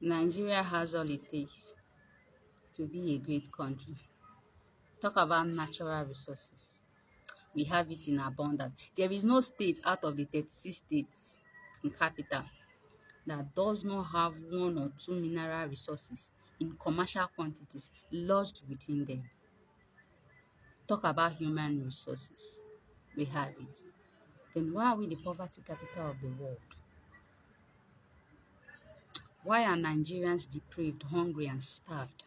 Nigeria has all it takes to be a great country. Talk about natural resources. We have it in abundance. There is no state out of the 36 states in capital that does not have one or two mineral resources in commercial quantities lodged within them. Talk about human resources. We have it. Then why are we the poverty capital of the world? Why are Nigerians depraved, hungry, and starved?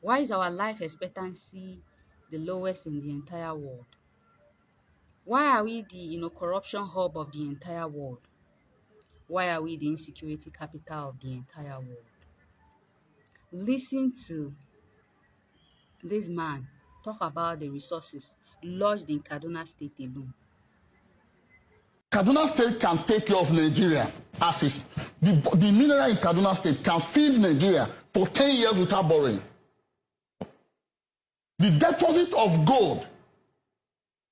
Why is our life expectancy the lowest in the entire world? Why are we the corruption hub of the entire world? Why are we the insecurity capital of the entire world? Listen to this man talk about the resources lodged in Kaduna State alone. Kaduna State can take care of Nigeria as is. The mineral in Kaduna State can feed Nigeria for 10 years without borrowing. The deposit of gold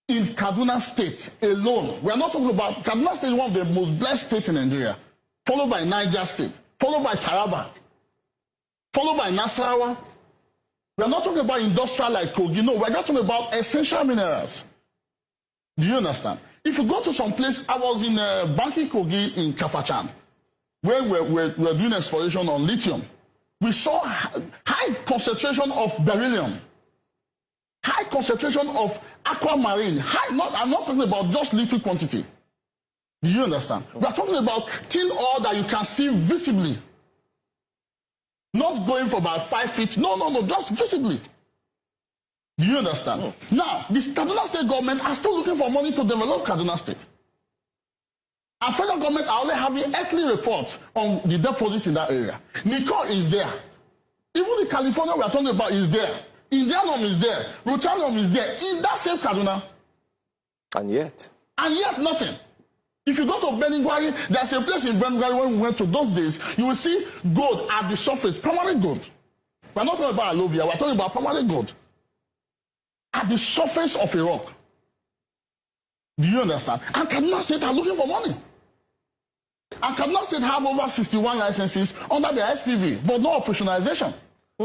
in Kaduna State alone, we are not talking about Kaduna State is one of the most blessed states in Nigeria, followed by Niger State, followed by Taraba, followed by Nasarawa. We are not talking about industrial like Kogi. No, we are not talking about essential minerals. Do you understand? If you go to some place, I was in Banki Kogi in Kafachan, where we're doing exploration on lithium. We saw high concentration of beryllium, high concentration of aquamarine. I'm not talking about just little quantity. Do you understand? We are talking about thin oil that you can see visibly. Not going for about 5 feet. No, just visibly. Do you understand? Now, the Kaduna State government are still looking for money to develop Kaduna State. And federal government are only having earthly reports on the deposit in that area. Nickel is there. Even the California we are talking about is there. Indianum is there. Rutanium is there. In that same Kaduna. And yet Nothing. If you go to Beningwari, there's a place in Beningwari when we went to those days, you will see gold at the surface, permanent gold. We're not talking about alluvial, we're talking about permanent gold. At the surface of a rock. Do you understand? And Kaduna State are looking for money. And Kaduna State have over 61 licenses under the SPV, but no operationalization.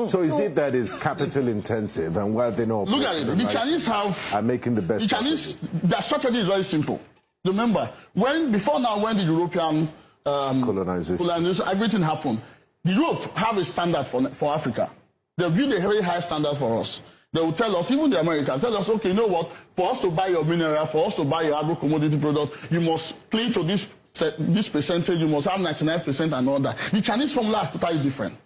So is it that it's capital intensive, and why they not? Look at it. The Chinese are making the best. The Chinese, their strategy is very simple. Remember, when the European colonization, everything happened. Europe have a standard for Africa. They build a very high standard for us. They will tell us, even the Americans, tell us, okay, you know what? For us to buy your mineral, for us to buy your agro-commodity product, you must cling to this percentage, you must have 99% and all that. The Chinese formula is totally different.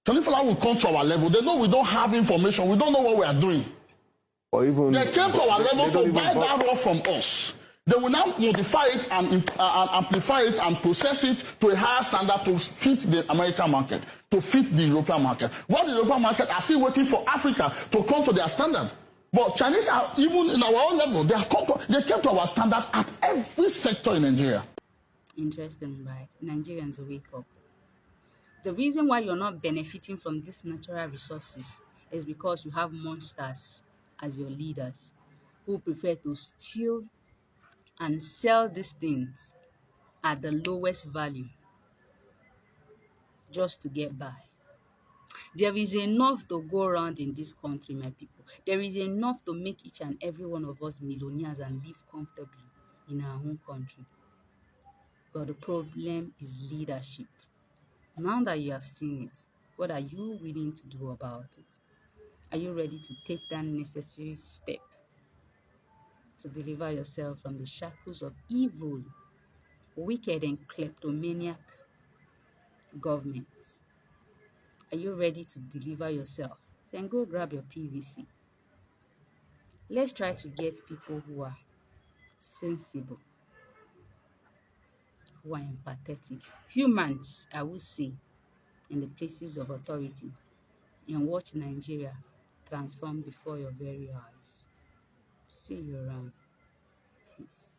Chinese formula will come to our level. They know we don't have information. We don't know what we are doing. Or even they came to our level to buy that raw from us. They will now modify it and amplify it and process it to a higher standard to fit the American market, to fit the European market. While the European market are still waiting for Africa to come to their standard. But Chinese are, even in our own level, they came to our standard at every sector in Nigeria. Interesting, right? Nigerians wake up. The reason why you're not benefiting from these natural resources is because you have monsters as your leaders who prefer to steal and sell these things at the lowest value just to get by. There is enough to go around in this country, my people. There is enough to make each and every one of us millionaires and live comfortably in our own country. But the problem is leadership. Now that you have seen it, what are you willing to do about it? Are you ready to take that necessary step to deliver yourself from the shackles of evil, wicked, and kleptomaniac governments? Are you ready to deliver yourself? Then go grab your PVC. Let's try to get people who are sensible, who are empathetic, humans, I would say, in the places of authority, and watch Nigeria transform before your very eyes. See you around. Peace.